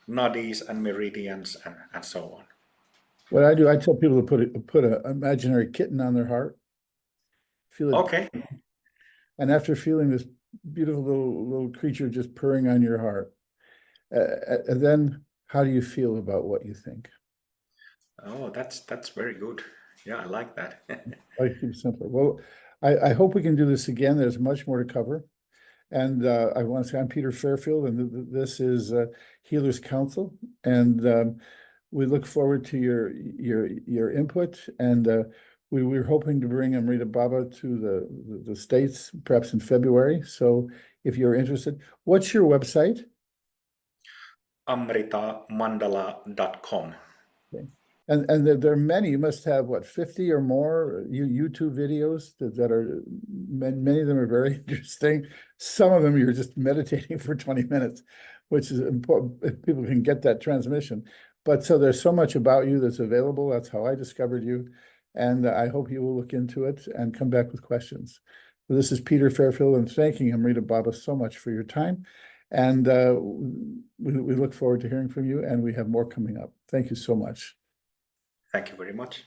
S2: nadis and meridians and so on.
S1: What I do, I tell people to put an imaginary kitten on their heart, feel it,
S2: Okay.
S1: and after feeling this beautiful little creature just purring on your heart, and then how do you feel about what you think?
S2: Oh, that's very good. Yeah, I like that.
S1: I keep it simpler. Well, I hope we can do this again. There's much more to cover. And I want to say I'm Peter Fairfield, and this is Healers Council. And we look forward to your input. And we were hoping to bring Amrita Baba to the States, perhaps in February. So if you're interested, what's your website?
S2: amritamandala.com.
S1: Okay. And there are many. You must have what, 50 or more YouTube videos that are, many of them are very interesting. Some of them you're just meditating for 20 minutes, which is important if people can get that transmission. But so there's so much about you that's available. That's how I discovered you. And I hope you will look into it and come back with questions. This is Peter Fairfield, and thanking Amrita Baba so much for your time. And we look forward to hearing from you, and we have more coming up. Thank you so much.
S2: Thank you very much.